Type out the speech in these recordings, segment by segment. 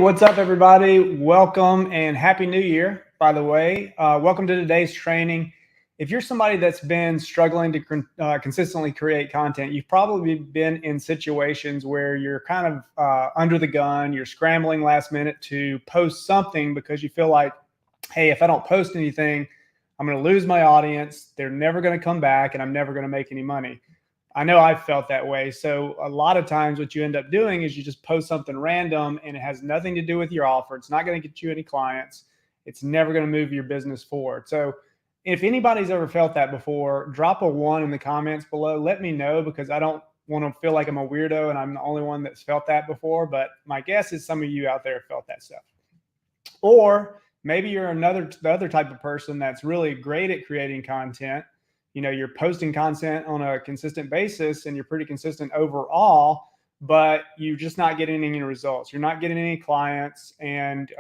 what's up, everybody? Welcome and Happy New Year, by the way. Welcome to today's training. If you're somebody that's been struggling to consistently create content, you've probably been in situations where you're kind of under the gun, you're scrambling last minute to post something because you feel like, hey, if I don't post anything, I'm going to lose my audience. They're never going to come back and I'm never going to make any money. I know I've felt that way. So a lot of times what you end up doing is you just post something random and it has nothing to do with your offer. It's not going to get you any clients. It's never going to move your business forward. So if anybody's ever felt that before, drop a 1 in the comments below. Let me know, because I don't want to feel like I'm a weirdo and I'm the only one that's felt that before. But my guess is some of you out there have felt that stuff. Or maybe you're the other type of person that's really great at creating content. You know, you're posting content on a consistent basis and you're pretty consistent overall, but you're just not getting any results. You're not getting any clients and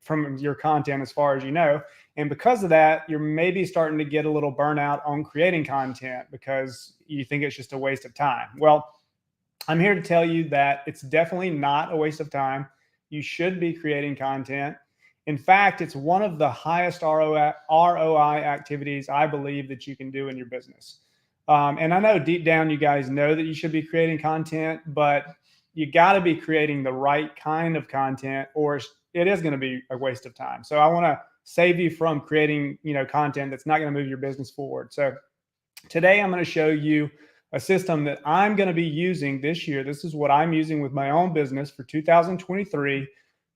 from your content, as far as you know. And because of that, you're maybe starting to get a little burnout on creating content because you think it's just a waste of time. Well, I'm here to tell you that it's definitely not a waste of time. You should be creating content. In fact, it's one of the highest ROI activities I believe that you can do in your business. And I know deep down you guys know that you should be creating content, but you got to be creating the right kind of content, or it is going to be a waste of time. So I want to save you from creating, content that's not going to move your business forward. So today I'm going to show you a system that I'm going to be using this year. This is what I'm using with my own business for 2023.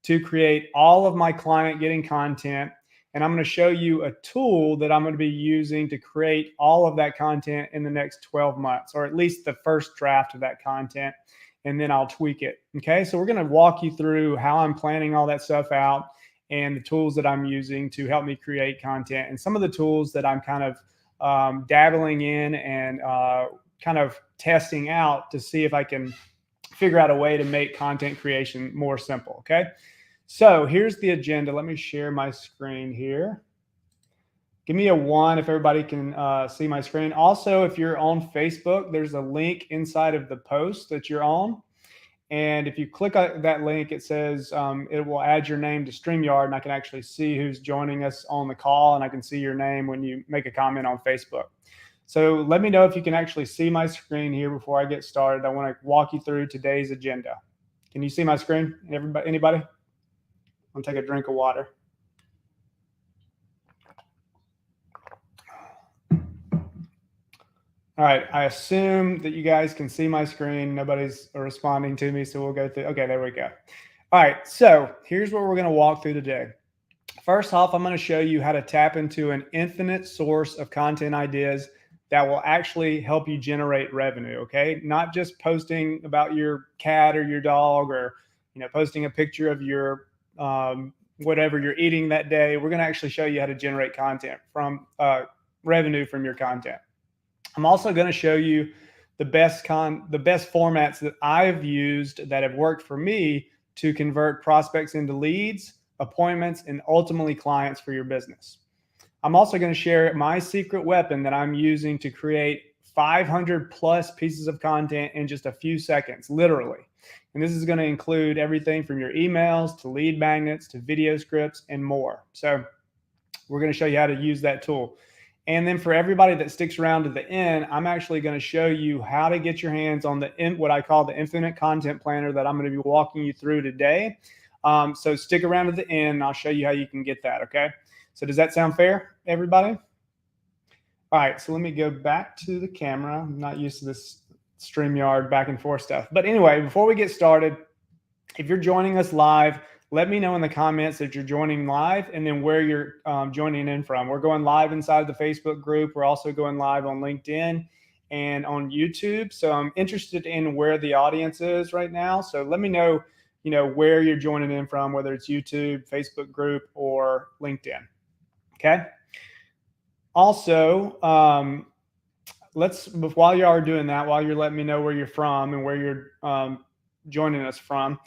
To create all of my client getting content. And I'm going to show you a tool that I'm going to be using to create all of that content in the next 12 months, or at least the first draft of that content, and then I'll tweak it. Okay, so we're going to walk you through how I'm planning all that stuff out and the tools that I'm using to help me create content, and some of the tools that I'm kind of dabbling in and kind of testing out to see if I can figure out a way to make content creation more simple. Okay. So here's the agenda. Let me share my screen here. Give me a 1 if everybody can see my screen. Also, if you're on Facebook, there's a link inside of the post that you're on. And if you click on that link, it says it will add your name to StreamYard, and I can actually see who's joining us on the call, and I can see your name when you make a comment on Facebook. So let me know if you can actually see my screen here before I get started. I want to walk you through today's agenda. Can you see my screen? Anybody? I'm gonna take a drink of water. All right, I assume that you guys can see my screen. Nobody's responding to me, so we'll go through. Okay, there we go. All right, so here's what we're gonna walk through today. First off, I'm gonna show you how to tap into an infinite source of content ideas that will actually help you generate revenue, okay? Not just posting about your cat or your dog, or posting a picture of your whatever you're eating that day. We're going to actually show you how to generate content from revenue from your content. I'm also going to show you the best formats that I've used that have worked for me to convert prospects into leads, appointments, and ultimately clients for your business. I'm also going to share my secret weapon that I'm using to create 500 plus pieces of content in just a few seconds, literally. And this is going to include everything from your emails to lead magnets to video scripts and more. So we're going to show you how to use that tool. And then for everybody that sticks around to the end, I'm actually going to show you how to get your hands on what I call the infinite content planner that I'm going to be walking you through today. So stick around to the end and I'll show you how you can get that. Okay. So does that sound fair, everybody? All right. So let me go back to the camera. I'm not used to this StreamYard back and forth stuff. But anyway, before we get started, if you're joining us live, let me know in the comments that you're joining live and then where you're joining in from. We're going live inside the Facebook group. We're also going live on LinkedIn and on YouTube. So I'm interested in where the audience is right now. So let me know, where you're joining in from, whether it's YouTube, Facebook group, or LinkedIn. Okay. Also, while you are doing that, while you're letting me know where you're from and where you're joining us from,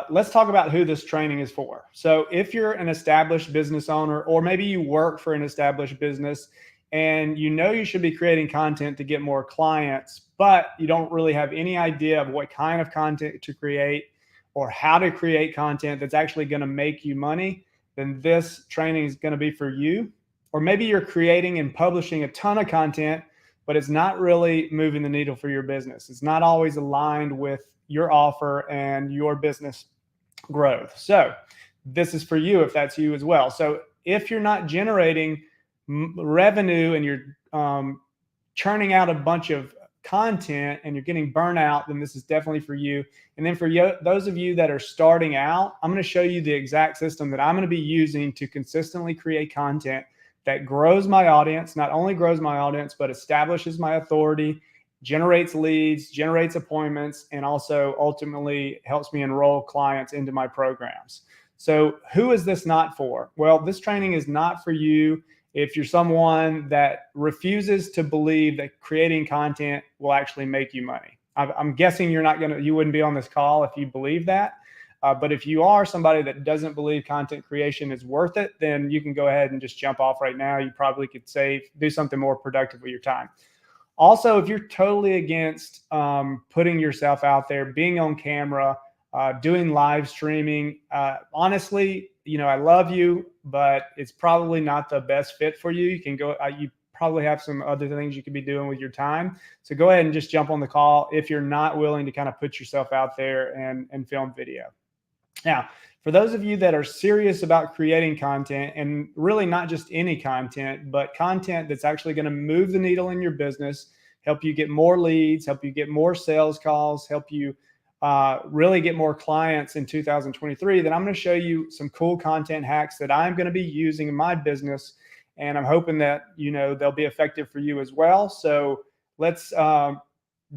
let's talk about who this training is for. So if you're an established business owner, or maybe you work for an established business and you should be creating content to get more clients, but you don't really have any idea of what kind of content to create, or how to create content that's actually going to make you money, then this training is going to be for you. Or maybe you're creating and publishing a ton of content, but it's not really moving the needle for your business. It's not always aligned with your offer and your business growth. So this is for you if that's you as well. So if you're not generating revenue and you're churning out a bunch of content and you're getting burnout, then this is definitely for you. And then for you, those of you that are starting out, I'm going to show you the exact system that I'm going to be using to consistently create content that grows my audience, not only grows my audience, but establishes my authority, generates leads, generates appointments, and also ultimately helps me enroll clients into my programs. So who is this not for? Well, this training is not for you if you're someone that refuses to believe that creating content will actually make you money. I'm guessing you wouldn't be on this call if you believe that. But if you are somebody that doesn't believe content creation is worth it, then you can go ahead and just jump off right now. You probably could do something more productive with your time. Also, if you're totally against putting yourself out there, being on camera, doing live streaming, honestly, I love you, but it's probably not the best fit for you. You can go, you probably have some other things you could be doing with your time. So go ahead and just jump on the call if you're not willing to kind of put yourself out there and film video. Now, for those of you that are serious about creating content, and really not just any content, but content that's actually going to move the needle in your business, help you get more leads, help you get more sales calls, help you really get more clients in 2023, then I'm going to show you some cool content hacks that I'm going to be using in my business. And I'm hoping that, they'll be effective for you as well. So let's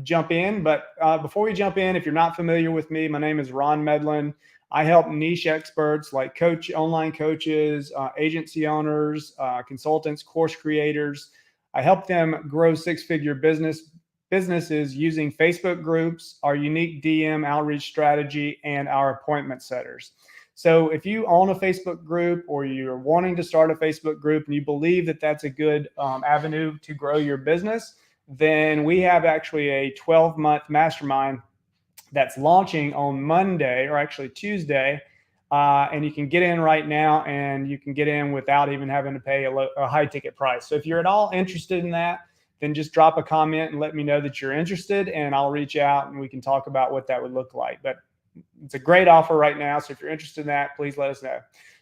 jump in. But before we jump in, if you're not familiar with me, my name is Ron Medlin. I help niche experts like online coaches, agency owners, consultants, course creators. I help them grow six-figure businesses using Facebook groups, our unique DM outreach strategy, and our appointment setters. So if you own a Facebook group or you're wanting to start a Facebook group and you believe that that's a good avenue to grow your business, then we have actually a 12-month mastermind that's launching on Monday, or actually Tuesday. And you can get in right now, and you can get in without even having to pay a high ticket price. So if you're at all interested in that, then just drop a comment and let me know that you're interested, and I'll reach out and we can talk about what that would look like. But it's a great offer right now. So if you're interested in that, please let us know.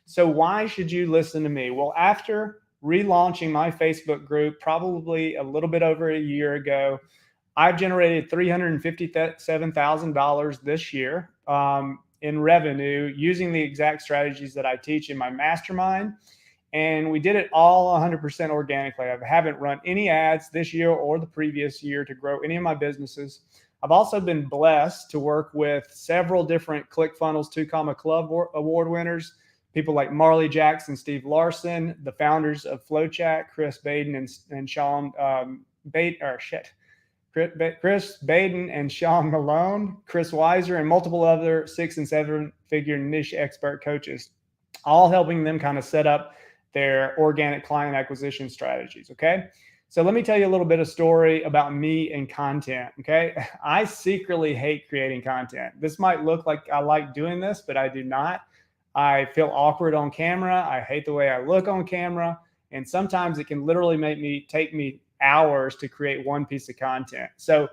So why should you listen to me? Well, after relaunching my Facebook group, probably a little bit over a year ago, I've generated $357,000 this year in revenue using the exact strategies that I teach in my mastermind. And we did it all 100% organically. I haven't run any ads this year or the previous year to grow any of my businesses. I've also been blessed to work with several different ClickFunnels 2 Club award winners, people like Marley Jackson, Steve Larson, the founders of FlowChat, Chris Baden and Sean Chris Baden and Sean Malone, Chris Weiser, and multiple other 6- and 7-figure niche expert coaches, all helping them kind of set up their organic client acquisition strategies. Okay. So let me tell you a little bit of story about me and content. Okay. I secretly hate creating content. This might look like I like doing this, but I do not. I feel awkward on camera. I hate the way I look on camera. And sometimes it can literally take me hours to create one piece of content. So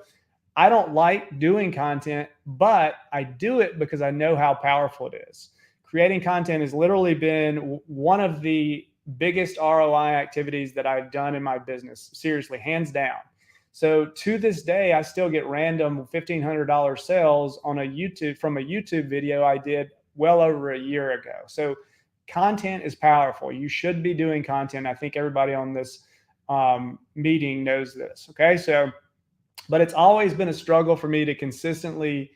I don't like doing content, but I do it because I know how powerful it is. Creating content has literally been one of the biggest ROI activities that I've done in my business. Seriously, hands down. So to this day, I still get random $1,500 sales from a YouTube video I did well over a year ago. So content is powerful. You should be doing content. I think everybody on this meeting knows this. Okay. So, but it's always been a struggle for me to consistently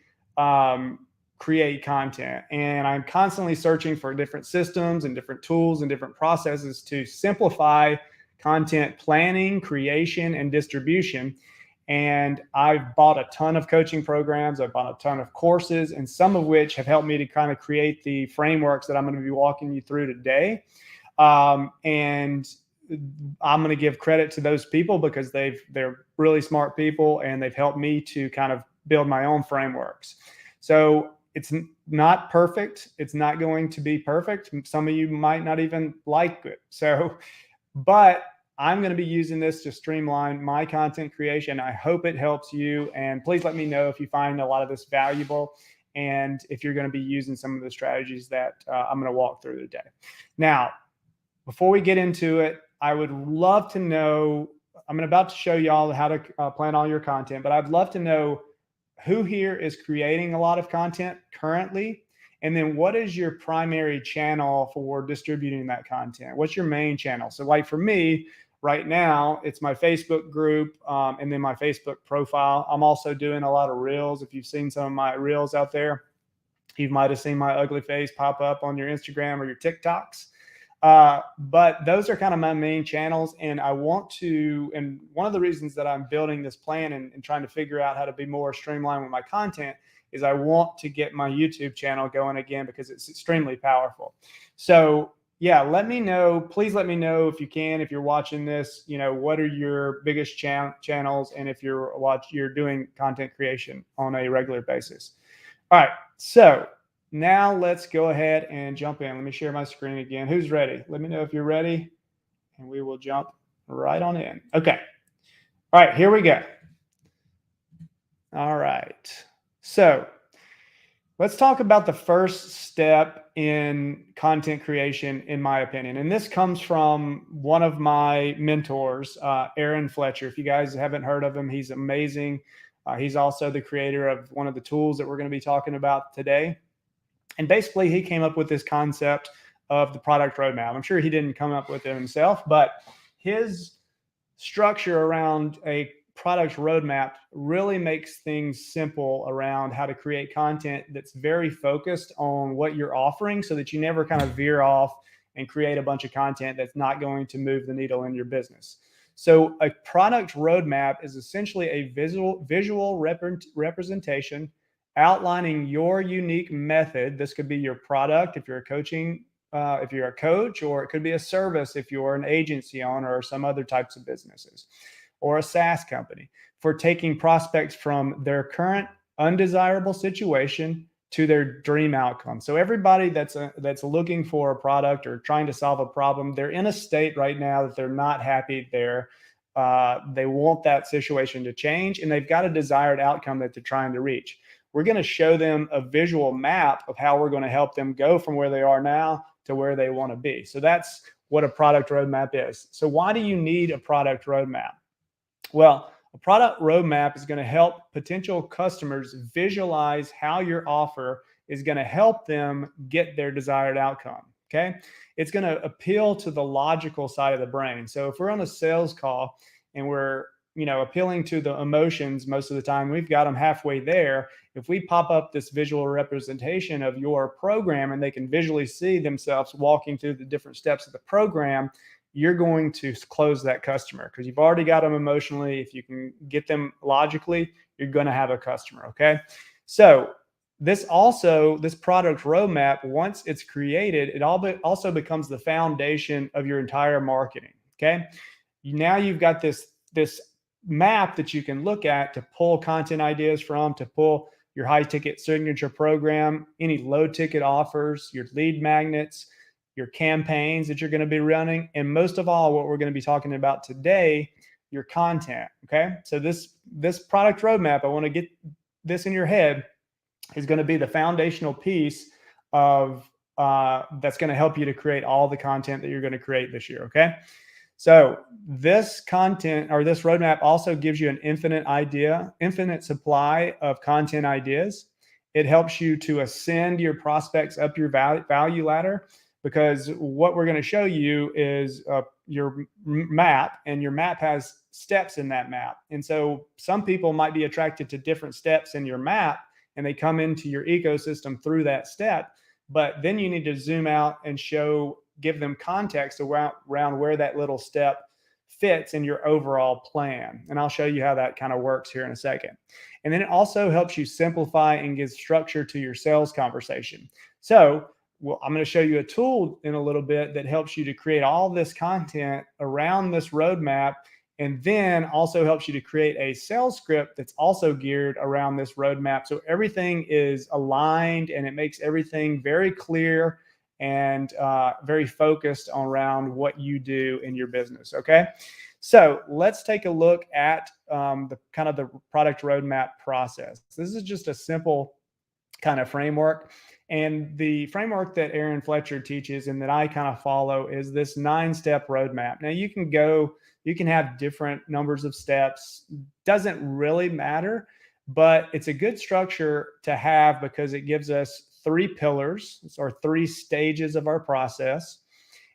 create content. And I'm constantly searching for different systems and different tools and different processes to simplify content planning, creation, and distribution. And I've bought a ton of coaching programs. I've bought a ton of courses, and some of which have helped me to kind of create the frameworks that I'm going to be walking you through today. And I'm going to give credit to those people because they're really smart people, and they've helped me to kind of build my own frameworks. So it's not perfect. It's not going to be perfect. Some of you might not even like it. So, but I'm going to be using this to streamline my content creation. I hope it helps you. And please let me know if you find a lot of this valuable and if you're going to be using some of the strategies that I'm going to walk through today. Now, before we get into it, I would love to know, I'm about to show y'all how to plan all your content, but I'd love to know who here is creating a lot of content currently, and then what is your primary channel for distributing that content? What's your main channel? So like for me right now, it's my Facebook group and then my Facebook profile. I'm also doing a lot of reels. If you've seen some of my reels out there, you might have seen my ugly face pop up on your Instagram or your TikToks. But those are kind of my main channels. And I want to, and one of the reasons that I'm building this plan and trying to figure out how to be more streamlined with my content is I want to get my YouTube channel going again because it's extremely powerful. So yeah, let me know, please let me know if you can, if you're watching this, what are your biggest channels, and if you're doing content creation on a regular basis. All right, so now let's go ahead and jump in. Let me share my screen again. Who's ready? Let me know if you're ready, and we will jump right on in. Okay. All right, here we go. All right. So let's talk about the first step in content creation, in my opinion. And this comes from one of my mentors, Aaron Fletcher. If you guys haven't heard of him, he's amazing. He's also the creator of one of the tools that we're going to be talking about today. And basically, he came up with this concept of the product roadmap. I'm sure he didn't come up with it himself, but his structure around a product roadmap really makes things simple around how to create content that's very focused on what you're offering so that you never kind of veer off and create a bunch of content that's not going to move the needle in your business. So a product roadmap is essentially a visual representation outlining your unique method. This could be your product if you're if you're a coach, or it could be a service if you're an agency owner or some other types of businesses, or a SaaS company, for taking prospects from their current undesirable situation to their dream outcome. So everybody that's looking for a product or trying to solve a problem, they're in a state right now that they're not happy there. They want that situation to change, and they've got a desired outcome that they're trying to reach. We're going to show them a visual map of how we're going to help them go from where they are now to where they want to be. So that's what a product roadmap is. So why do you need a product roadmap? Well, a product roadmap is going to help potential customers visualize how your offer is going to help them get their desired outcome. Okay. It's going to appeal to the logical side of the brain. So if we're on a sales call and we're appealing to the emotions most of the time, we've got them halfway there. If we pop up this visual representation of your program and they can visually see themselves walking through the different steps of the program, you're going to close that customer because you've already got them emotionally. If you can get them logically, you're going to have a customer. Okay. So this product roadmap, once it's created, it also becomes the foundation of your entire marketing. Okay. Now you've got this map that you can look at to pull content ideas from, to pull your high ticket signature program, any low ticket offers, your lead magnets, your campaigns that you're going to be running, and most of all, what we're going to be talking about today, your content. Okay. So this product roadmap, I want to get this in your head, is going to be the foundational piece of that's going to help you to create all the content that you're going to create this year. Okay. So this content, or this roadmap, also gives you an infinite supply of content ideas. It helps you to ascend your prospects up your value ladder, because what we're going to show you is your map, and your map has steps in that map. And so some people might be attracted to different steps in your map, and they come into your ecosystem through that step. But then you need to zoom out and give them context around where that little step fits in your overall plan. And I'll show you how that kind of works here in a second. And then it also helps you simplify and give structure to your sales conversation. So I'm going to show you a tool in a little bit that helps you to create all this content around this roadmap and then also helps you to create a sales script that's also geared around this roadmap. So everything is aligned and it makes everything very clear and very focused around what you do in your business. Okay. So let's take a look at the kind of the product roadmap process. This is just a simple kind of framework. And the framework that Aaron Fletcher teaches and that I kind of follow is this 9-step roadmap. Now you can have different numbers of steps, doesn't really matter, but it's a good structure to have because it gives us 3 pillars or 3 stages of our process.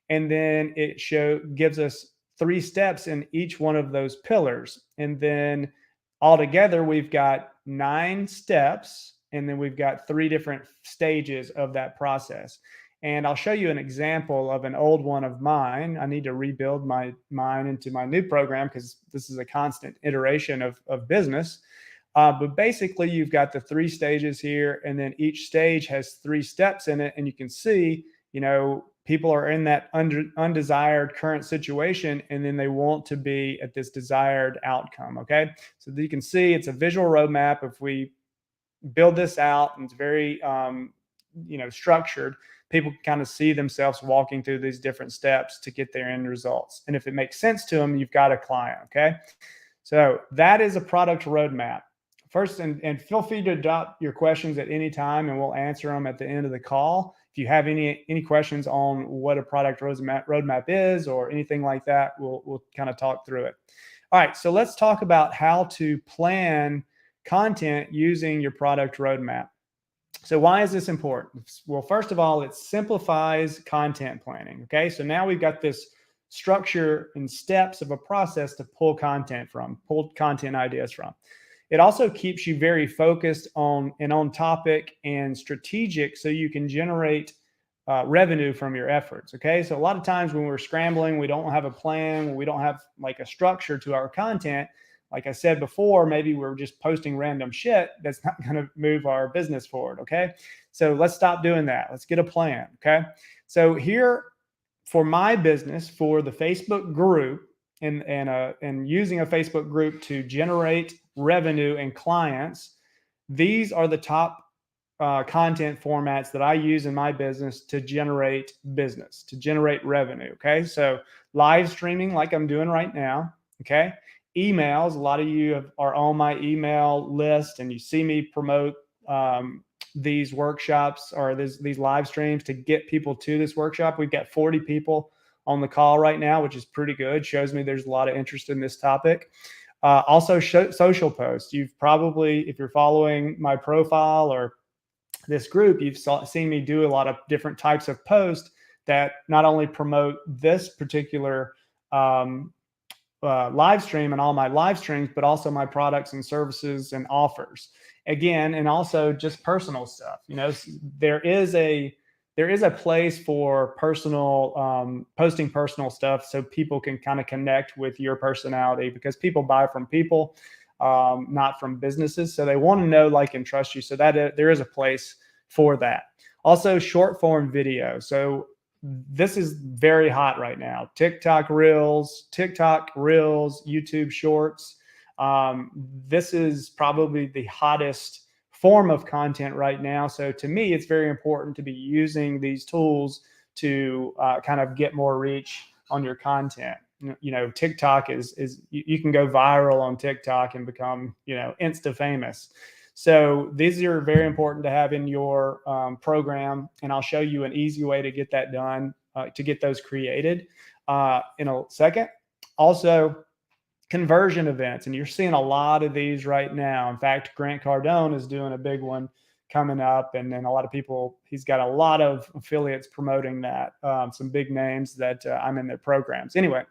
And then it gives us 3 steps in each one of those pillars. And then altogether, we've got 9 steps, and then we've got 3 different stages of that process. And I'll show you an example of an old one of mine. I need to rebuild mine into my new program because this is a constant iteration of business. But basically, you've got the 3 stages here, and then each stage has 3 steps in it. And you can see, people are in that undesired current situation, and then they want to be at this desired outcome. Okay. So you can see it's a visual roadmap. If we build this out and it's very, structured, people can kind of see themselves walking through these different steps to get their end results. And if it makes sense to them, you've got a client. Okay. So that is a product roadmap. First, and feel free to drop your questions at any time, and we'll answer them at the end of the call. If you have any questions on what a product roadmap is or anything like that, we'll kind of talk through it. All right, so let's talk about how to plan content using your product roadmap. So why is this important? Well, first of all, it simplifies content planning. Okay, so now we've got this structure and steps of a process to pull content ideas from. It also keeps you very focused on topic and strategic, so you can generate revenue from your efforts. Okay. So a lot of times when we're scrambling, we don't have a plan, we don't have like a structure to our content. Like I said before, maybe we're just posting random shit that's not going to move our business forward. Okay. So let's stop doing that. Let's get a plan. Okay. So here for my business, for the Facebook group, and using a Facebook group to generate revenue and clients, these are the top content formats that I use in my business to generate business, to generate revenue. Okay. So live streaming, like I'm doing right now. Okay. Emails. A lot of you are on my email list, and you see me promote these workshops or these live streams to get people to this workshop. We've got 40 people on the call right now, which is pretty good. Shows me there's a lot of interest in this topic. Also, social posts. You've probably, if you're following my profile or this group, you've seen me do a lot of different types of posts that not only promote this particular live stream and all my live streams, but also my products and services and offers. Again, and also just personal stuff. There is a place for personal posting personal stuff, so people can kind of connect with your personality, because people buy from people, not from businesses. So they want to know, like, and trust you. So that there is a place for that. Also, short form video. So this is very hot right now. TikTok Reels, YouTube Shorts. This is probably the hottest form of content right now. So to me, it's very important to be using these tools to kind of get more reach on your content. TikTok is you can go viral on TikTok and become, insta famous. So these are very important to have in your program, and I'll show you an easy way to get that done, to get those created in a second. Also, conversion events, and you're seeing a lot of these right now. In fact, Grant Cardone is doing a big one coming up, and then a lot of people, he's got a lot of affiliates promoting that, some big names that I'm in their programs. Anyway,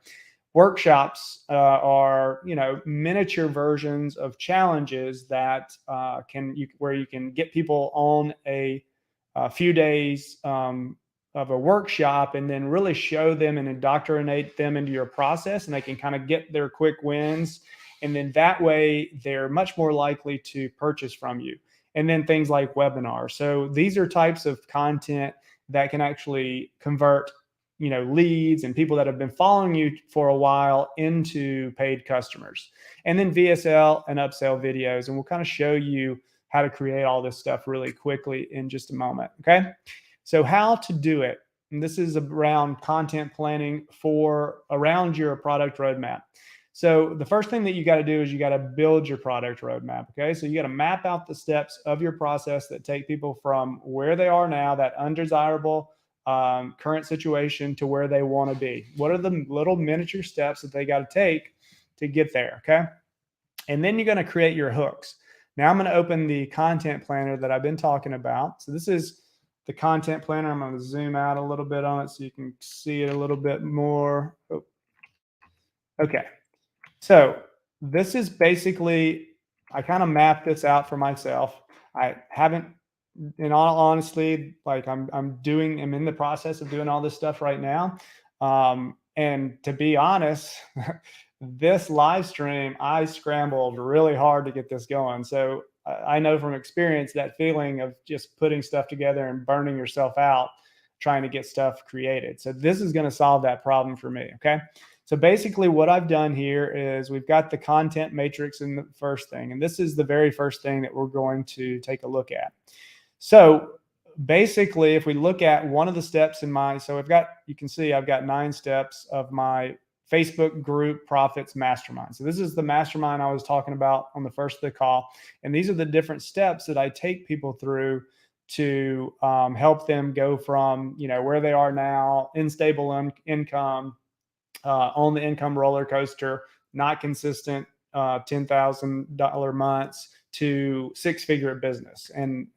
workshops are, miniature versions of challenges that where you can get people on a few days of a workshop, and then really show them and indoctrinate them into your process, and they can kind of get their quick wins. And then that way they're much more likely to purchase from you. And then things like webinars. So these are types of content that can actually convert leads and people that have been following you for a while into paid customers. And then VSL and upsell videos. And we'll kind of show you how to create all this stuff really quickly in just a moment. Okay. So how to do it. And this is around content planning for around your product roadmap. So the first thing that you got to do is you got to build your product roadmap. Okay. So you got to map out the steps of your process that take people from where they are now, that undesirable current situation, to where they want to be. What are the little miniature steps that they got to take to get there? Okay. And then you're going to create your hooks. Now I'm going to open the content planner that I've been talking about. So this is the content planner. I'm going to zoom out a little bit on it so you can see it a little bit more. Oh. Okay. So this is basically, I kind of mapped this out for myself. I haven't, in all honesty, like I'm in the process of doing all this stuff right now. And to be honest, this live stream, I scrambled really hard to get this going. So I know from experience that feeling of just putting stuff together and burning yourself out trying to get stuff created. So this is going to solve that problem for me. Okay. So basically what I've done here is we've got the content matrix in the first thing. And this is the very first thing that we're going to take a look at. So basically, if we look at one of the steps in so you can see I've got 9 steps of my Facebook group profits mastermind. So this is the mastermind I was talking about on the first of the call. And these are the different steps that I take people through to help them go from, where they are now in stable income, on the income roller coaster, not consistent, $10,000 months to 6-figure business. And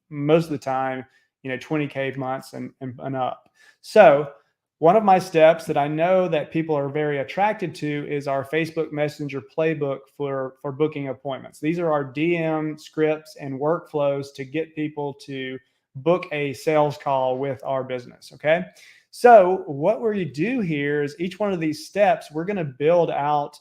most of the time, 20K months and up. So one of my steps that I know that people are very attracted to is our Facebook Messenger playbook for booking appointments. These are our DM scripts and workflows to get people to book a sales call with our business. Okay. So what we do here is each one of these steps, we're going to build out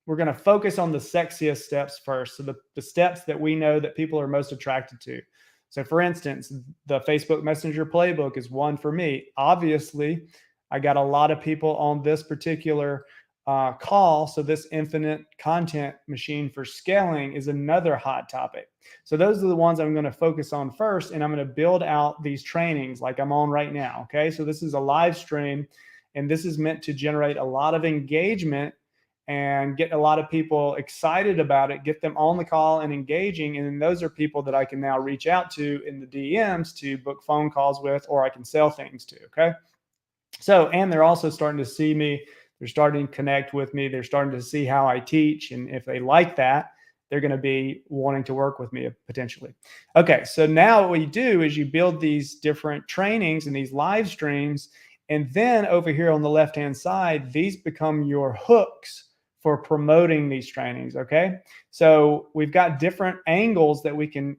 we're going to focus on the sexiest steps first. So the steps that we know that people are most attracted to. So for instance, the Facebook Messenger playbook is one for me. Obviously, I got a lot of people on this particular call. So this infinite content machine for scaling is another hot topic. So those are the ones I'm going to focus on first. And I'm going to build out these trainings like I'm on right now. Okay. So this is a live stream and this is meant to generate a lot of engagement and get a lot of people excited about it, get them on the call and engaging. And then those are people that I can now reach out to in the DMs to book phone calls with, or I can sell things to. Okay. So, and they're also starting to see me. They're starting to connect with me. They're starting to see how I teach. And if they like that, they're going to be wanting to work with me potentially. Okay. So now what you do is you build these different trainings and these live streams. And then over here on the left-hand side, these become your hooks for promoting these trainings. Okay. So we've got different angles that we can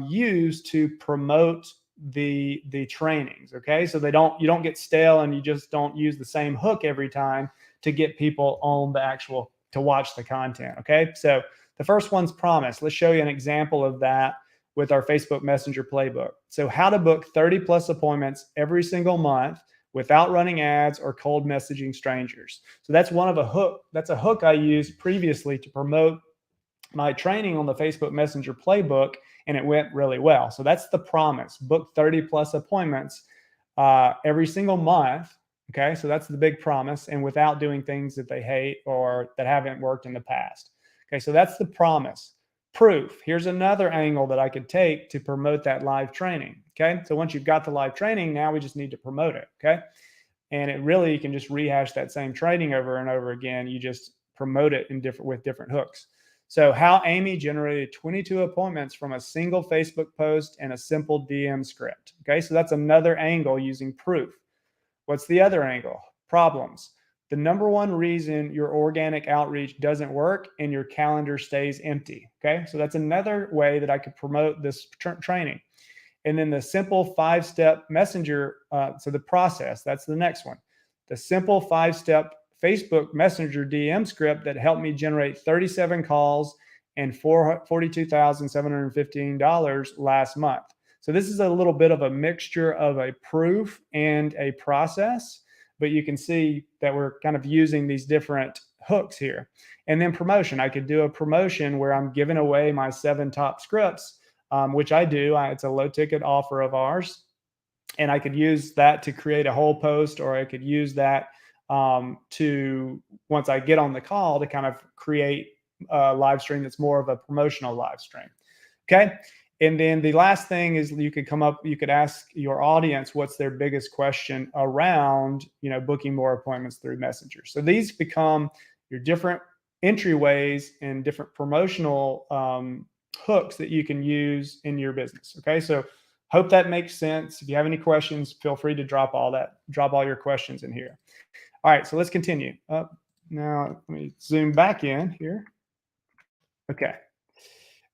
use to promote the trainings. Okay. So you don't get stale and you just don't use the same hook every time to get people on to watch the content. Okay. So the first one's promise. Let's show you an example of that with our Facebook Messenger playbook. So how to book 30+ appointments every single month without running ads or cold messaging strangers. So that's that's a hook I used previously to promote my training on the Facebook Messenger playbook, and it went really well. So that's the promise: book 30+ appointments every single month. Okay, so that's the big promise, and without doing things that they hate or that haven't worked in the past. Okay, so that's the promise. Proof. Here's another angle that I could take to promote that live training. Okay. So once you've got the live training, now we just need to promote it. Okay. And you can just rehash that same training over and over again. You just promote it with different hooks. So how Amy generated 22 appointments from a single Facebook post and a simple DM script. Okay. So that's another angle using proof. What's the other angle? Problems. The number one reason your organic outreach doesn't work and your calendar stays empty. Okay. So that's another way that I could promote this training. And then the simple 5-step messenger. So the process, that's the next one. The simple 5-step Facebook Messenger DM script that helped me generate 37 calls and $42,715 last month. So this is a little bit of a mixture of a proof and a process, but you can see that we're kind of using these different hooks here. And then promotion, I could do a promotion where I'm giving away my 7 top scripts, which I do. It's a low ticket offer of ours. And I could use that to create a whole post, or I could use that to, once I get on the call, to kind of create a live stream that's more of a promotional live stream. Okay. And then the last thing is you could ask your audience what's their biggest question around, booking more appointments through Messenger. So these become your different entryways and different promotional hooks that you can use in your business. Okay. So hope that makes sense. If you have any questions, feel free to drop all your questions in here. All right. So let's continue. Now let me zoom back in here. Okay.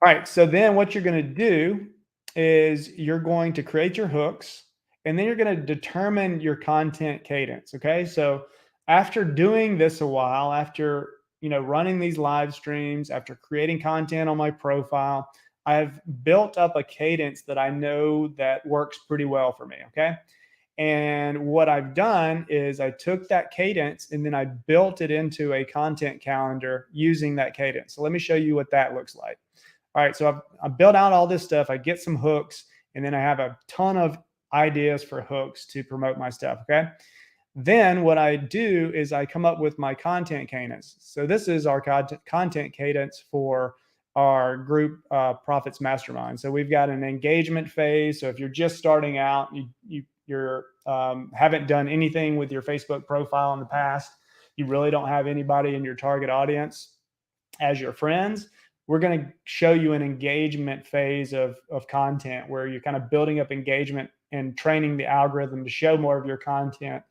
All right, so then what you're going to do is you're going to create your hooks, and then you're going to determine your content cadence. Okay, so after doing this a while, after running these live streams, after creating content on my profile, I've built up a cadence that I know that works pretty well for me. Okay, and what I've done is I took that cadence and then I built it into a content calendar using that cadence. So let me show you what that looks like. All right, so I've built out all this stuff. I get some hooks, and then I have a ton of ideas for hooks to promote my stuff, okay? Then what I do is I come up with my content cadence. So this is our content cadence for our group Profits Mastermind. So we've got an engagement phase. So if you're just starting out, you're haven't done anything with your Facebook profile in the past, you really don't have anybody in your target audience as your friends, we're going to show you an engagement phase of content where you're kind of building up engagement and training the algorithm to show more of your content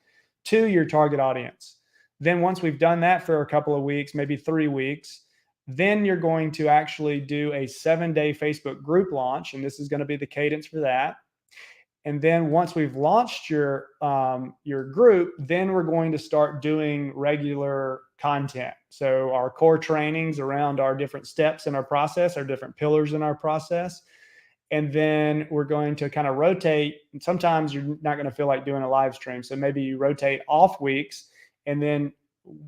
to your target audience. Then once we've done that for a couple of weeks, maybe 3 weeks, then you're going to actually do a 7-day Facebook group launch. And this is going to be the cadence for that. And then once we've launched your group, then we're going to start doing regular content. So our core trainings around our different steps in our process, our different pillars in our process. And then we're going to kind of rotate. And sometimes you're not going to feel like doing a live stream. So maybe you rotate off weeks, and then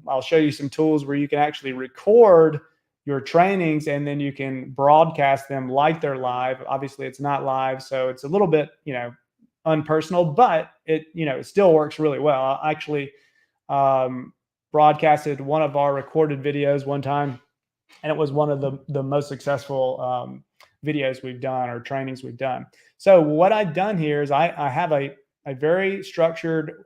I'll show you some tools where you can actually record your trainings and then you can broadcast them like they're live. Obviously it's not live, so it's a little bit, unpersonal, but it still works really well. I actually broadcasted one of our recorded videos one time, and it was one of the most successful videos we've done, or trainings we've done. So what I've done here is I have a very structured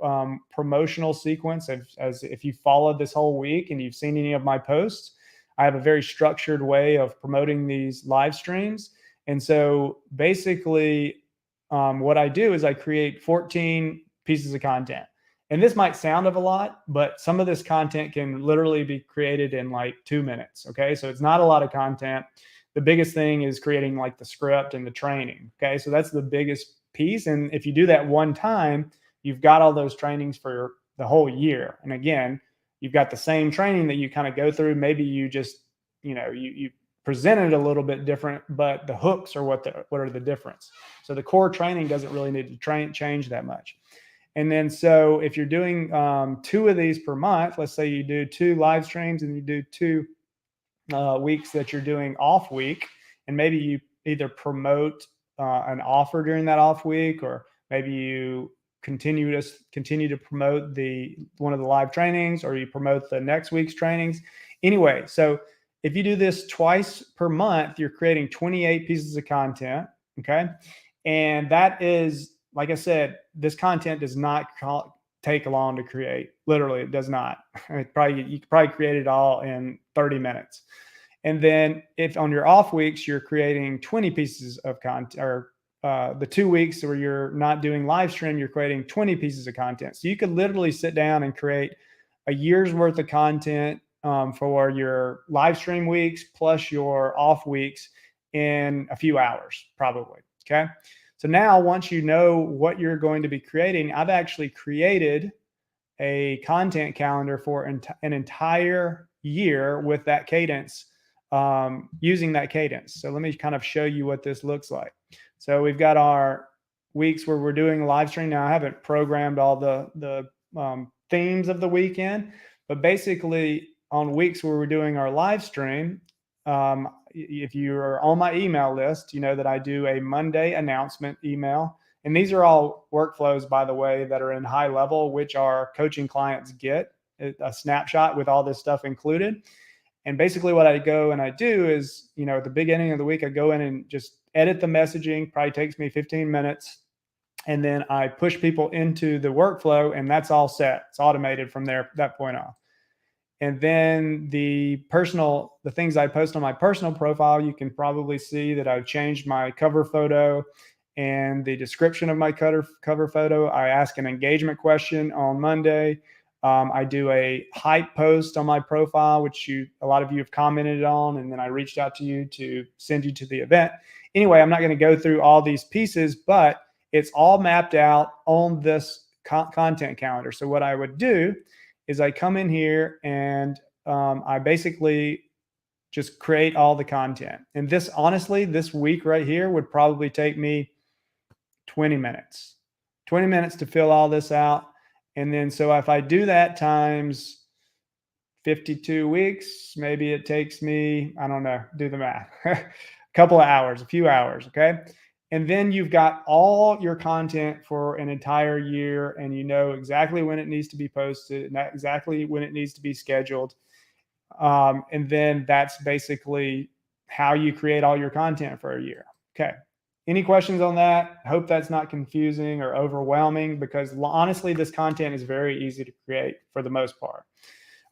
promotional sequence. As if you followed this whole week and you've seen any of my posts, I have a very structured way of promoting these live streams. And so basically what I do is I create 14 pieces of content. And this might sound of a lot, but some of this content can literally be created in like 2 minutes. Okay. So it's not a lot of content. The biggest thing is creating like the script and the training. Okay. So that's the biggest piece. And if you do that one time, you've got all those trainings for the whole year. And again, you've got the same training that you kind of go through. Maybe you just, you present it a little bit different, but the hooks are what are the difference. So the core training doesn't really need to change that much. And then, so if you're doing 2 of these per month, let's say you do 2 live streams and you do 2 weeks that you're doing off week, and maybe you either promote an offer during that off week, or maybe you continue to promote one of the live trainings, or you promote the next week's trainings. Anyway, so if you do this twice per month, you're creating 28 pieces of content. Okay. And that is, like I said, this content does not take long to create. Literally, it does not. You could probably create it all in 30 minutes. And then if on your off weeks, you're creating 20 pieces of content, or the 2 weeks where you're not doing live stream, you're creating 20 pieces of content. So you could literally sit down and create a year's worth of content for your live stream weeks plus your off weeks in a few hours, probably. Okay. So now, once you know what you're going to be creating, I've actually created a content calendar for an entire year with that cadence, using that cadence. So let me kind of show you what this looks like. So we've got our weeks where we're doing live stream. Now I haven't programmed all the themes of the weekend, but basically on weeks where we're doing our live stream, if you're on my email list, you know that I do a Monday announcement email. And these are all workflows, by the way, that are in high level, which our coaching clients get a snapshot with all this stuff included. And basically what I go and I do is, at the beginning of the week, I go in and just edit the messaging, probably takes me 15 minutes. And then I push people into the workflow, and that's all set. It's automated from there, that point on. And then the things I post on my personal profile, you can probably see that I've changed my cover photo and the description of my cover photo. I ask an engagement question on Monday. I do a hype post on my profile, which a lot of you have commented on, and then I reached out to you to send you to the event. Anyway, I'm not going to go through all these pieces, but it's all mapped out on this content calendar. So what I would do is I come in here and I basically just create all the content. And this, honestly, this week right here would probably take me 20 minutes to fill all this out. And then, so if I do that times 52 weeks, maybe it takes me, I don't know, do the math, a couple of hours, a few hours. Okay. And then you've got all your content for an entire year, and you know exactly when it needs to be posted and exactly when it needs to be scheduled. And then that's basically how you create all your content for a year. Okay. Any questions on that? I hope that's not confusing or overwhelming, because honestly, this content is very easy to create for the most part.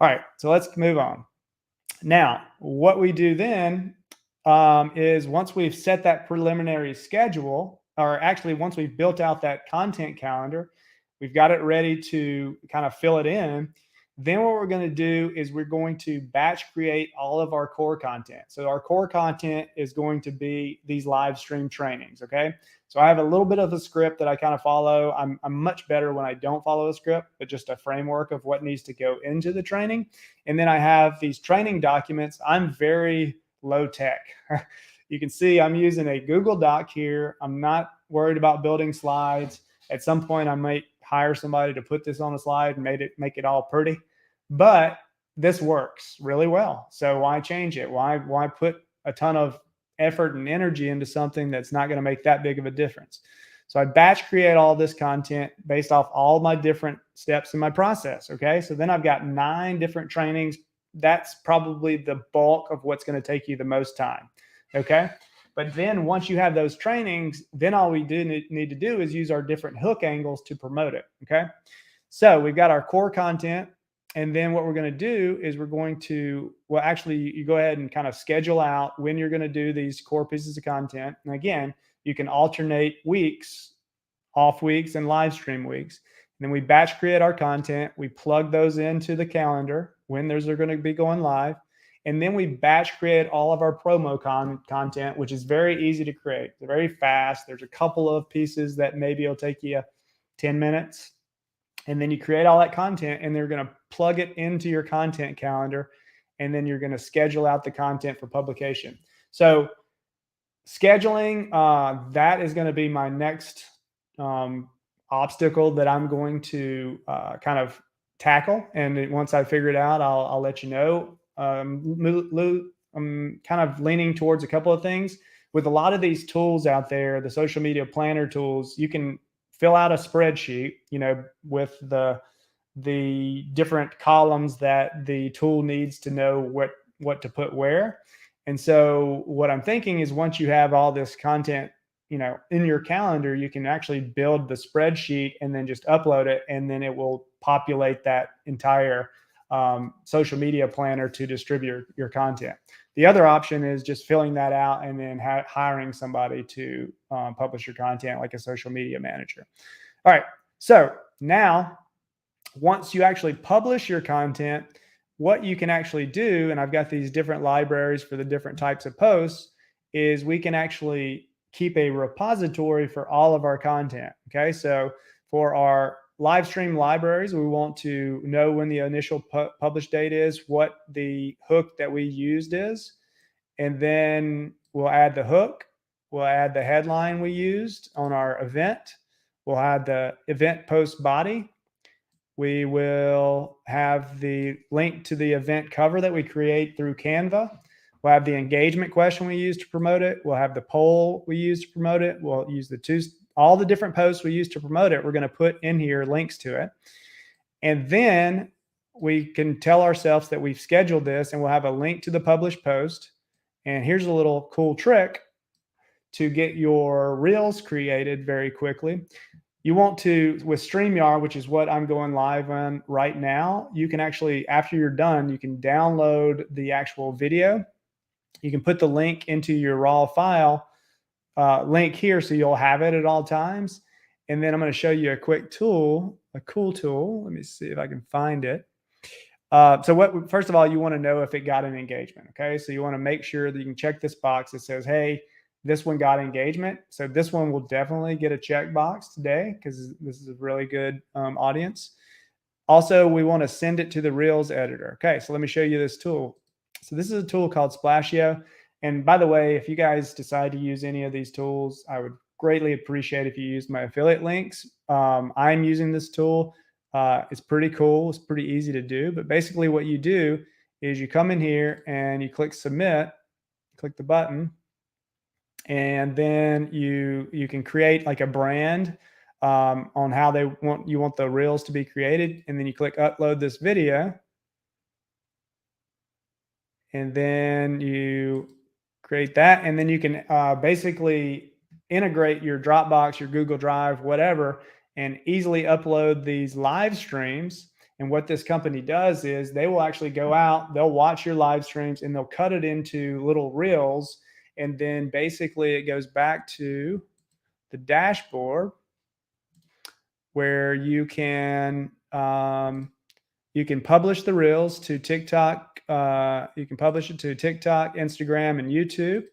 All right, so let's move on. Now, what we do then is once we've set that preliminary schedule, or actually once we've built out that content calendar, we've got it ready to kind of fill it in. Then what we're going to do is we're going to batch create all of our core content. So our core content is going to be these live stream trainings. Okay. So I have a little bit of a script that I kind of follow. I'm much better when I don't follow a script, but just a framework of what needs to go into the training. And then I have these training documents. I'm very low tech. You can see I'm using a Google Doc here. I'm not worried about building slides. At some point, I might hire somebody to put this on a slide and make it all pretty, but this works really well. So why change it? Why put a ton of effort and energy into something that's not going to make that big of a difference? So I batch create all this content based off all my different steps in my process. Okay. So then I've got 9 different trainings. That's probably the bulk of what's going to take you the most time. Okay. But then once you have those trainings, then all we need to do is use our different hook angles to promote it. Okay. So we've got our core content. And then what we're going to do is we're going to, well, actually, you go ahead and kind of schedule out when you're going to do these core pieces of content. And again, you can alternate weeks, off weeks, and live stream weeks. And then we batch create our content. We plug those into the calendar when those are going to be going live. And then we batch create all of our promo content, which is very easy to create. They're very fast. There's a couple of pieces that maybe it'll take you 10 minutes. And then you create all that content, and they're going to plug it into your content calendar. And then you're going to schedule out the content for publication. So scheduling, that is going to be my next obstacle that I'm going to kind of tackle. And once I figure it out, I'll let you know. I'm kind of leaning towards a couple of things. With a lot of these tools out there, the social media planner tools, you can fill out a spreadsheet, with the different columns that the tool needs to know what to put where. And so what I'm thinking is once you have all this content, in your calendar, you can actually build the spreadsheet and then just upload it, and then it will populate that entire social media planner to distribute your content. The other option is just filling that out and then hiring somebody to publish your content, like a social media manager. All right. So now, once you actually publish your content, what you can actually do, and I've got these different libraries for the different types of posts, is we can actually keep a repository for all of our content. Okay. So for our live stream libraries, we want to know when the initial publish date is, what the hook that we used is, and then we'll add the hook. We'll add the headline we used on our event. We'll add the event post body. We will have the link to the event cover that we create through Canva. We'll have the engagement question we use to promote it. We'll have the poll we use to promote it. We'll use all the different posts we use to promote it. We're going to put in here links to it. And then we can tell ourselves that we've scheduled this, and we'll have a link to the published post. And here's a little cool trick to get your reels created very quickly. You want to, with StreamYard, which is what I'm going live on right now, you can actually, after you're done, you can download the actual video. You can put the link into your raw file link here, so you'll have it at all times. And then I'm going to show you a quick tool, a cool tool. Let me see if I can find it. So first of all, you want to know if it got an engagement. Okay. So you want to make sure that you can check this box that says, hey, this one got engagement. So this one will definitely get a checkbox today because this is a really good audience. Also, we want to send it to the Reels editor. Okay. So let me show you this tool. So this is a tool called Splashio. And by the way, if you guys decide to use any of these tools, I would greatly appreciate if you use my affiliate links. I'm using this tool. It's pretty cool. It's pretty easy to do. But basically what you do is you come in here and you click submit, click the button, and then you can create like a brand on how you want the reels to be created. And then you click upload this video. And then you create that. And then you can basically integrate your Dropbox, your Google Drive, whatever, and easily upload these live streams. And what this company does is they will actually go out, they'll watch your live streams, and they'll cut it into little reels. And then basically it goes back to the dashboard where you can publish the reels to TikTok. You can publish it to TikTok, Instagram, and YouTube.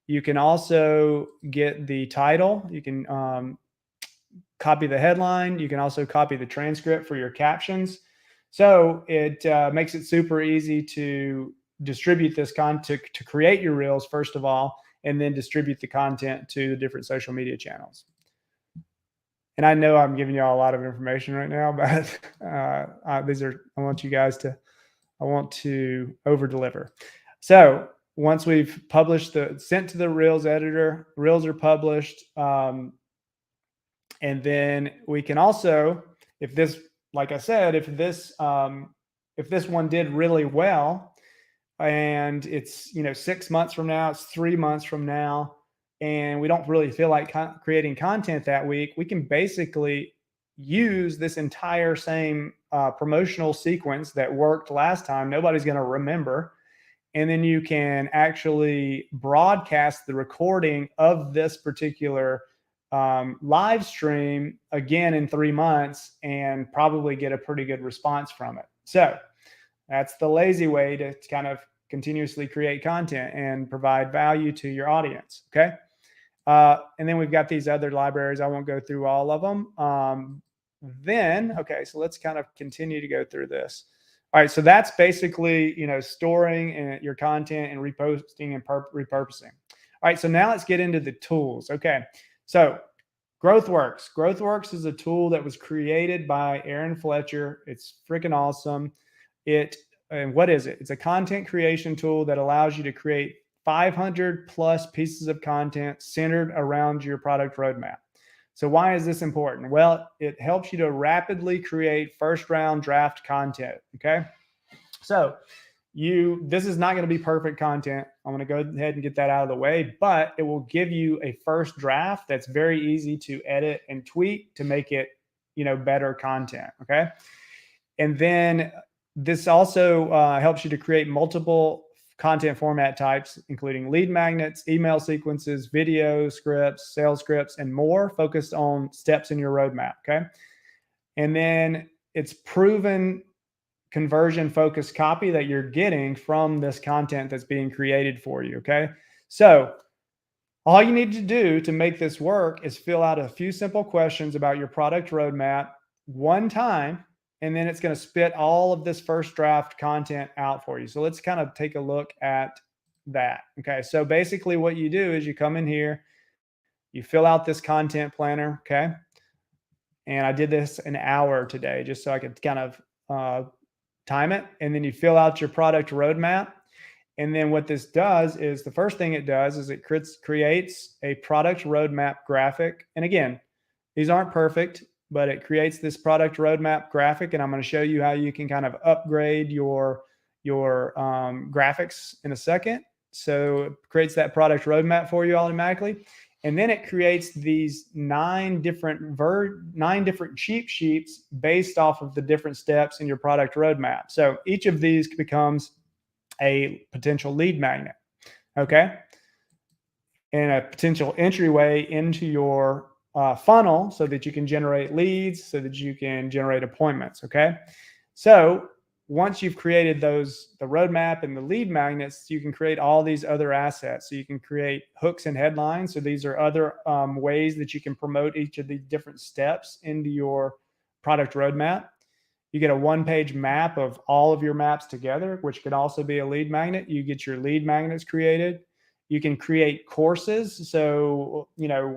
You can also get the title. You can copy the headline. You can also copy the transcript for your captions. So it makes it super easy to distribute this content, to create your reels, first of all, and then distribute the content to the different social media channels. And I know I'm giving you all a lot of information right now, but I want to over deliver. So once we've published sent to the Reels editor, Reels are published. And then we can also, like I said, if this one did really well, and it's 6 months from now, it's 3 months from now, and we don't really feel like creating content that week, we can basically use this entire same promotional sequence that worked last time. Nobody's going to remember. And then you can actually broadcast the recording of this particular live stream again in 3 months and probably get a pretty good response from it. So that's the lazy way to kind of continuously create content and provide value to your audience. Okay. And then we've got these other libraries. I won't go through all of them. Okay, so let's kind of continue to go through this. All right, so that's basically, storing your content and reposting and repurposing. All right, so now let's get into the tools. Okay, so GrowthWorks. GrowthWorks is a tool that was created by Aaron Fletcher. It's freaking awesome. And what is it? It's a content creation tool that allows you to create 500 plus pieces of content centered around your product roadmap. So why is this important? Well, it helps you to rapidly create first round draft content. Okay. So this is not going to be perfect content. I'm going to go ahead and get that out of the way, but it will give you a first draft that's very easy to edit and tweak to make it, better content. Okay. And then this also helps you to create multiple content format types, including lead magnets, email sequences, video scripts, sales scripts, and more, focused on steps in your roadmap. Okay. And then it's proven conversion focused copy that you're getting from this content that's being created for you. Okay. So all you need to do to make this work is fill out a few simple questions about your product roadmap one time, and then it's going to spit all of this first draft content out for you. So let's kind of take a look at that. Okay. So basically what you do is you come in here, you fill out this content planner. Okay. And I did this an hour today just so I could kind of time it. And then you fill out your product roadmap. And then what this does is the first thing it does is it creates a product roadmap graphic. And again, these aren't perfect, but it creates this product roadmap graphic. And I'm going to show you how you can kind of upgrade your graphics in a second. So it creates that product roadmap for you automatically. And then it creates these nine different cheat sheets based off of the different steps in your product roadmap. So each of these becomes a potential lead magnet, okay? And a potential entryway into your funnel so that you can generate leads, so that you can generate appointments, okay? So once you've created the roadmap and the lead magnets, you can create all these other assets. So you can create hooks and headlines. So these are other ways that you can promote each of the different steps into your product roadmap. You get a one-page map of all of your maps together, which could also be a lead magnet. You get your lead magnets created. You can create courses. So,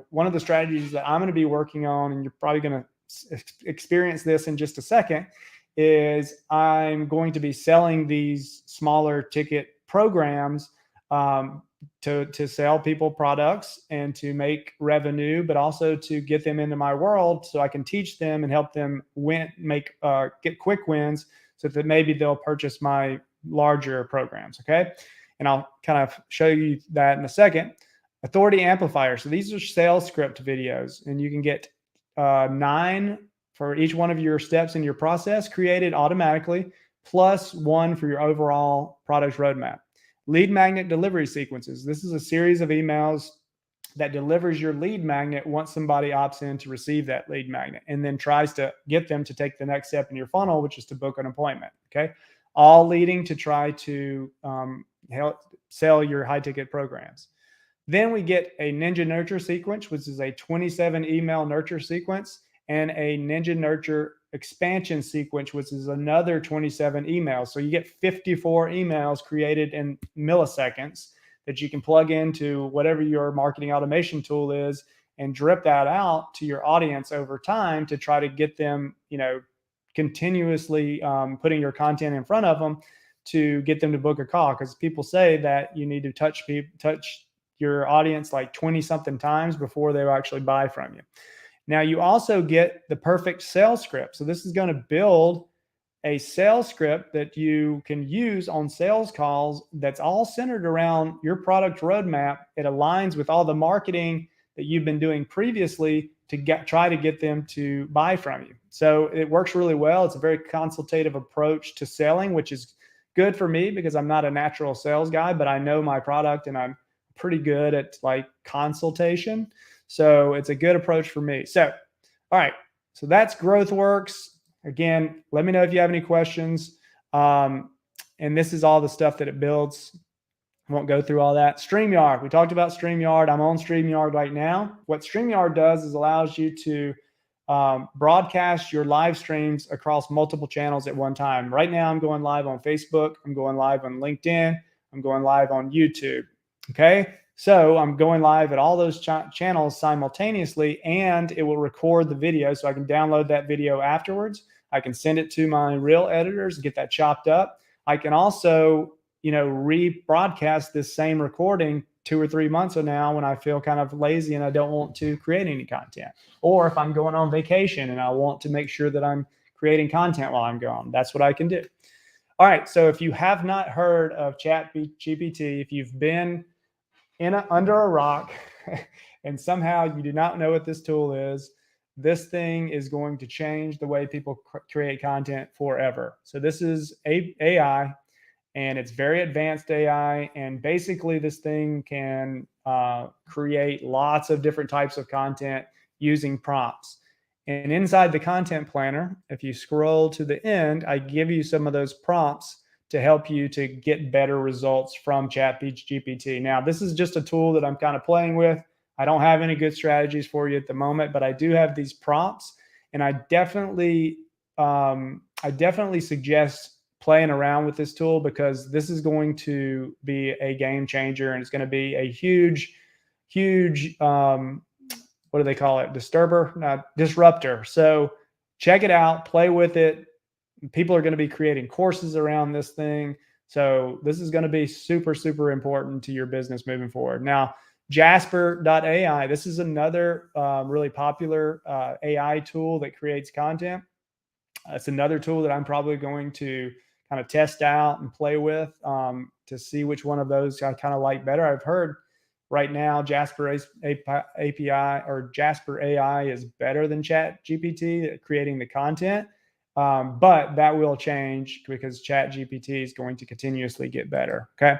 one of the strategies that I'm going to be working on, and you're probably going to experience this in just a second, is I'm going to be selling these smaller ticket programs to sell people products and to make revenue, but also to get them into my world so I can teach them and help them get quick wins so that maybe they'll purchase my larger programs. Okay. And I'll kind of show you that in a second. Authority amplifier. So these are sales script videos, and you can get 9 for each one of your steps in your process created automatically, plus 1 for your overall product roadmap. Lead magnet delivery sequences. This is a series of emails that delivers your lead magnet once somebody opts in to receive that lead magnet, and then tries to get them to take the next step in your funnel, which is to book an appointment. Okay. All leading to try to help sell your high ticket programs. Then we get a Ninja Nurture sequence, which is a 27 email nurture sequence, and a Ninja Nurture expansion sequence, which is another 27 emails. So you get 54 emails created in milliseconds that you can plug into whatever your marketing automation tool is and drip that out to your audience over time to try to get them, continuously putting your content in front of them to get them to book a call. Because people say that you need to touch your audience like 20 something times before they actually buy from you. Now you also get the perfect sales script. So this is going to build a sales script that you can use on sales calls that's all centered around your product roadmap. It aligns with all the marketing that you've been doing previously to try to get them to buy from you. So it works really well. It's a very consultative approach to selling, which is good for me because I'm not a natural sales guy, but I know my product and I'm pretty good at like consultation. So it's a good approach for me. So, all right. So that's GrowthWorks. Again, let me know if you have any questions. And this is all the stuff that it builds. I won't go through all that. StreamYard. We talked about StreamYard. I'm on StreamYard right now. What StreamYard does is allows you to broadcast your live streams across multiple channels at one time. Right now, I'm going live on Facebook. I'm going live on LinkedIn. I'm going live on YouTube. Okay. So I'm going live at all those channels simultaneously, and it will record the video so I can download that video afterwards. I can send it to my reel editors and get that chopped up. I can also, rebroadcast this same recording 2 or 3 months from now when I feel kind of lazy and I don't want to create any content. Or if I'm going on vacation and I want to make sure that I'm creating content while I'm gone, that's what I can do. All right. So if you have not heard of ChatGPT, if you've been under a rock and somehow you do not know what this tool is, this thing is going to change the way people create content forever. So this is AI, and it's very advanced AI. And basically this thing can create lots of different types of content using prompts. And inside the content planner, if you scroll to the end, I give you some of those prompts to help you to get better results from ChatGPT. Now, this is just a tool that I'm kind of playing with. I don't have any good strategies for you at the moment, but I do have these prompts, and I definitely suggest playing around with this tool, because this is going to be a game changer, and it's going to be a huge what do they call it? Disruptor. So check it out, play with it. People are going to be creating courses around this thing. So this is going to be super, super important to your business moving forward. Now, Jasper.ai, this is another really popular AI tool that creates content. It's another tool that I'm probably going to kind of test out and play with to see which one of those I kind of like better. I've heard right now Jasper API or Jasper AI is better than Chat GPT at creating the content. But that will change because Chat GPT is going to continuously get better. Okay.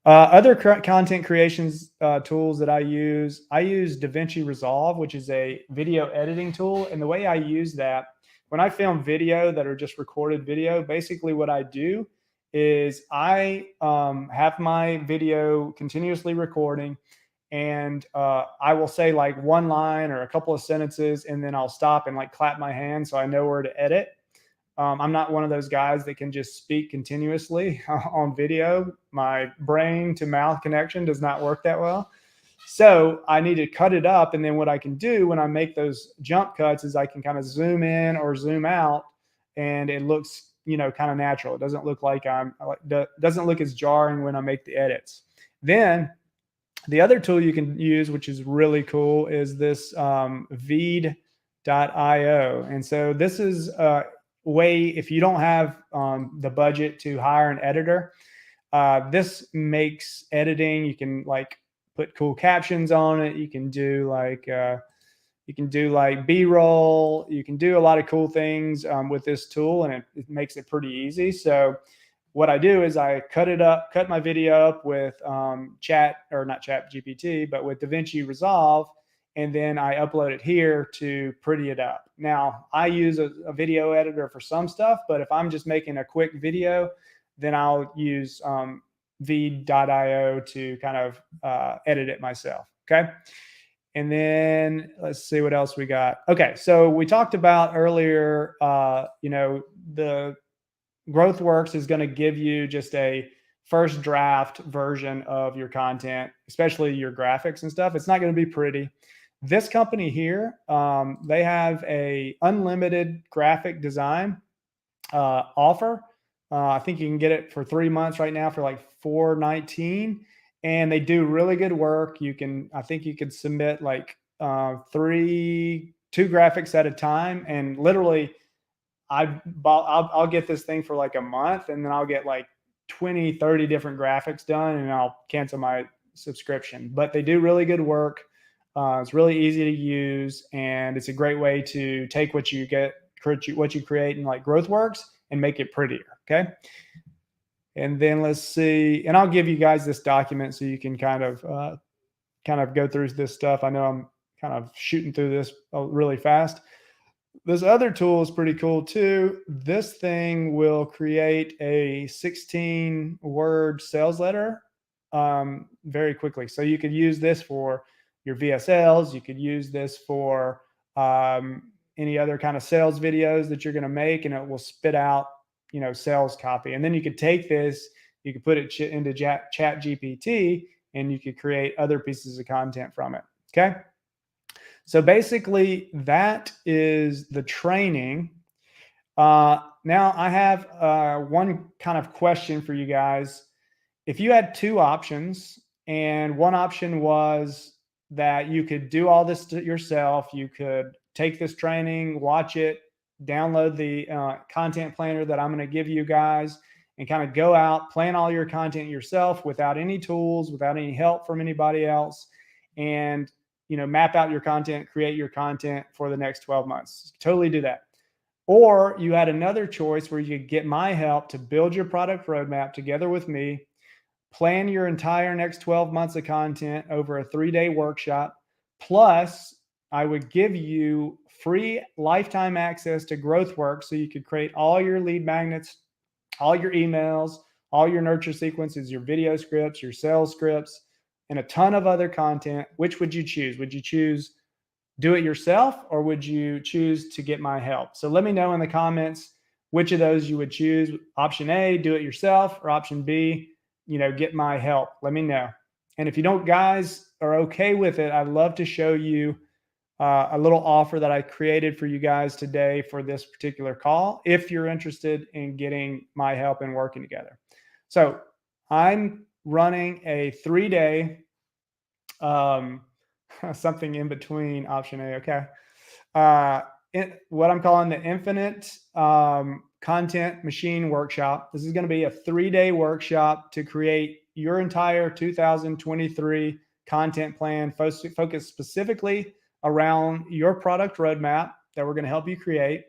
Other content creations tools that I use DaVinci Resolve, which is a video editing tool. And the way I use that, when I film video that are just recorded video, basically what I do is I have my video continuously recording, and I will say like one line or a couple of sentences, and then I'll stop and like clap my hands so I know where to edit. I'm not one of those guys that can just speak continuously on video. My brain to mouth connection does not work that well. So I need to cut it up. And then what I can do when I make those jump cuts is I can kind of zoom in or zoom out, and it looks, kind of natural. It doesn't look like doesn't look as jarring when I make the edits. Then the other tool you can use, which is really cool, is this Veed.io. And so this is way, if you don't have the budget to hire an editor, this makes editing, you can like put cool captions on it. You can do like B-roll. You can do a lot of cool things with this tool, and it makes it pretty easy. So what I do is I cut my video up with not Chat GPT, but with DaVinci Resolve, and then I upload it here to pretty it up. Now, I use a video editor for some stuff, but if I'm just making a quick video, then I'll use Veed.io to kind of edit it myself. Okay. And then let's see what else we got. Okay. So we talked about earlier, the GrowthWorks is going to give you just a first draft version of your content, especially your graphics and stuff. It's not going to be pretty. This company here, they have a unlimited graphic design offer. I think you can get it for 3 months right now for like $4.19, and they do really good work. I think you could submit like two graphics at a time, and literally I'll get this thing for like a month, and then I'll get like 20, 30 different graphics done, and I'll cancel my subscription. But they do really good work. It's really easy to use, and it's a great way to take what you create in like GrowthWorks and make it prettier. Okay. And then let's see, and I'll give you guys this document so you can kind of go through this stuff. I know I'm kind of shooting through this really fast. This other tool is pretty cool too. This thing will create a 16-word sales letter very quickly. So you could use this for your VSLs. You could use this for any other kind of sales videos that you're going to make, and it will spit out, sales copy. And then you could take this, you could put it into Chat GPT, and you could create other pieces of content from it. Okay. So basically that is the training. Now I have one kind of question for you guys. If you had two options, and one option was that you could do all this yourself, you could take this training, watch it, download the content planner that I'm going to give you guys, and kind of go out, plan all your content yourself without any tools, without any help from anybody else, and map out your content, create your content for the next 12 months. Totally do that. Or you had another choice where you could get my help to build your product roadmap together with me, plan your entire next 12 months of content over a 3-day workshop. Plus, I would give you free lifetime access to GrowthWorks so you could create all your lead magnets, all your emails, all your nurture sequences, your video scripts, your sales scripts, and a ton of other content. Which would you choose? Would you choose do it yourself, or would you choose to get my help? So let me know in the comments which of those you would choose. Option A, do it yourself, or option B, get my help. Let me know. And if you don't guys are okay with it, I'd love to show you a little offer that I created for you guys today for this particular call, if you're interested in getting my help and working together. So I'm running a 3-day, something in between option A. Okay. What I'm calling the Infinite Content Machine Workshop. This is going to be a 3-day workshop to create your entire 2023 content plan, focused specifically around your product roadmap that we're going to help you create.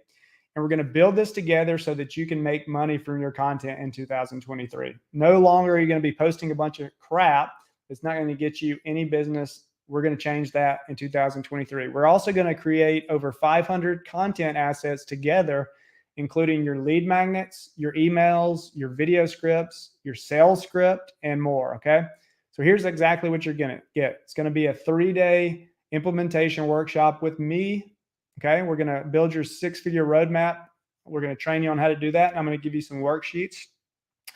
And we're going to build this together so that you can make money from your content in 2023. No longer are you going to be posting a bunch of crap. It's not going to get you any business. We're going to change that in 2023. We're also going to create over 500 content assets together, including your lead magnets, your emails, your video scripts, your sales script, and more. Okay. So here's exactly what you're going to get. It's going to be a 3-day implementation workshop with me. Okay. We're going to build your 6-figure roadmap. We're going to train you on how to do that. I'm going to give you some worksheets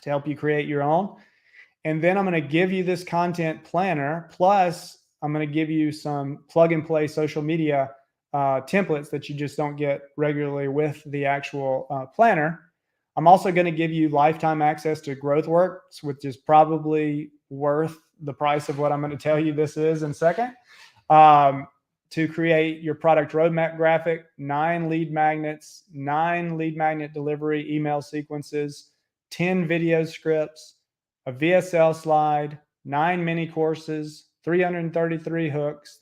to help you create your own. And then I'm going to give you this content planner. Plus, I'm going to give you some plug and play social media templates that you just don't get regularly with the actual planner. I'm also going to give you lifetime access to GrowthWorks, which is probably worth the price of what I'm going to tell you this is in a second. To create your product roadmap graphic, 9 lead magnets, 9 lead magnet delivery email sequences, 10 video scripts, a VSL slide, 9 mini courses, 330 hooks,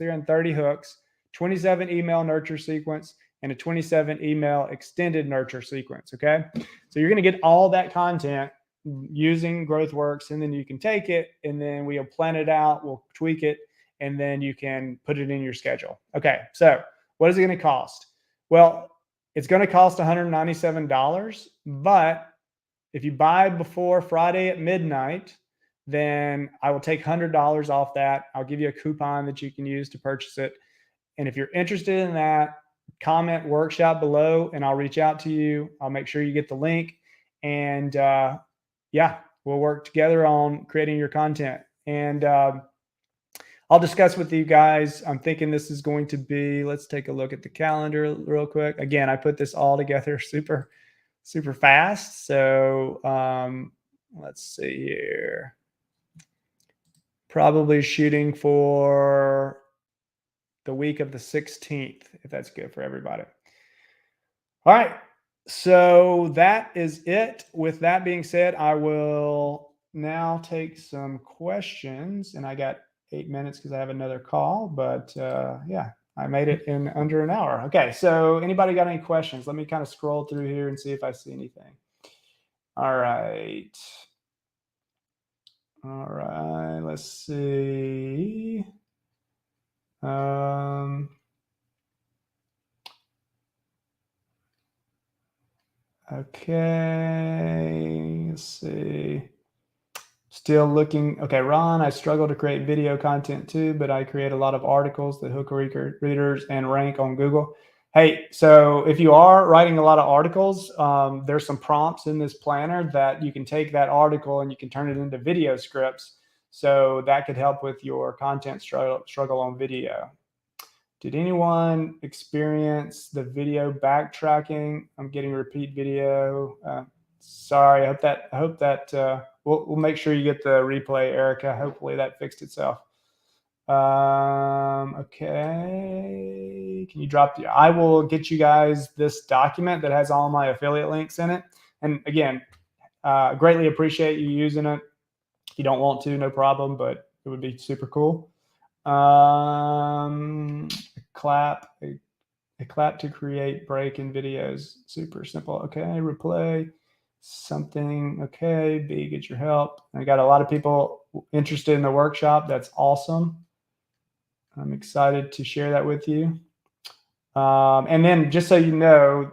27 email nurture sequence, and a 27 email extended nurture sequence. Okay. So you're going to get all that content using GrowthWorks, and then you can take it and then we'll plan it out. We'll tweak it, and then you can put it in your schedule. Okay. So what is it going to cost? Well, it's going to cost $197, but if you buy before Friday at midnight, then I will take $100 off that. I'll give you a coupon that you can use to purchase it. And if you're interested in that, comment workshop below and I'll reach out to you. I'll make sure you get the link, and yeah, we'll work together on creating your content. And I'll discuss with you guys. I'm thinking this is going to be, let's take a look at the calendar real quick. Again, I put this all together super fast. So let's see here. Probably shooting for the week of the 16th, if that's good for everybody. All right. So that is it. With that being said, I will now take some questions, and I got 8 minutes because I have another call, but yeah, I made it in under an hour. Okay. So anybody got any questions? Let me kind of scroll through here and see if I see anything. All right. All right. Let's see. Okay, let's see. Still looking. Okay, Ron, I struggle to create video content too, but I create a lot of articles that hook readers and rank on Google. Hey, so if you are writing a lot of articles, there's some prompts in this planner that you can take that article and you can turn it into video scripts. So that could help with your content struggle on video. Did anyone experience the video backtracking? I'm getting repeat video. Sorry, I hope that we'll make sure you get the replay, Erica. Hopefully that fixed itself. Okay, can you drop I will get you guys this document that has all my affiliate links in it. And again, greatly appreciate you using it. If you don't want to, no problem, but it would be super cool. A clap to create break in videos. Super simple. Okay, replay something. Okay, B, get your help. I got a lot of people interested in the workshop. That's awesome. I'm excited to share that with you. And then just so you know,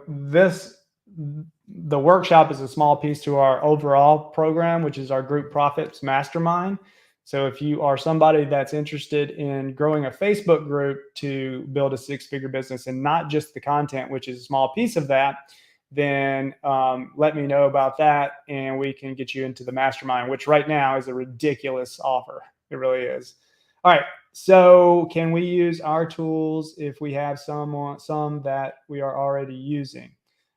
the workshop is a small piece to our overall program, which is our Group Profits Mastermind. So if you are somebody that's interested in growing a Facebook group to build a 6-figure business and not just the content, which is a small piece of that, then let me know about that and we can get you into the mastermind, which right now is a ridiculous offer. It really is. All right. So can we use our tools if we have some that we are already using?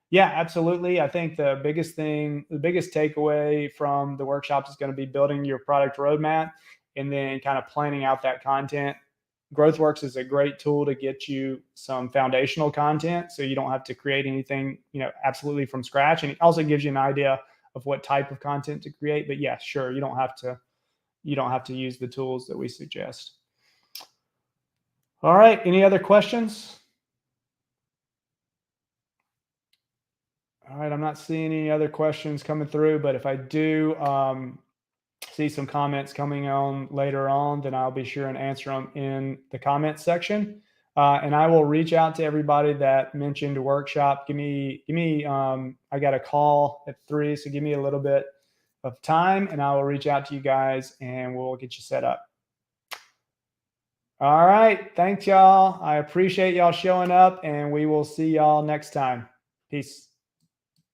Yeah, absolutely. I think the biggest takeaway from the workshops is going to be building your product roadmap and then kind of planning out that content. GrowthWorks is a great tool to get you some foundational content so you don't have to create anything, absolutely from scratch. And it also gives you an idea of what type of content to create. But yeah, sure, you don't have to use the tools that we suggest. All right, any other questions? All right, I'm not seeing any other questions coming through, but if I do see some comments coming on later on, then I'll be sure and answer them in the comments section. And I will reach out to everybody that mentioned a workshop. I got a call at 3, so give me a little bit of time and I will reach out to you guys and we'll get you set up. All right. Thanks, y'all. I appreciate y'all showing up and we will see y'all next time. Peace.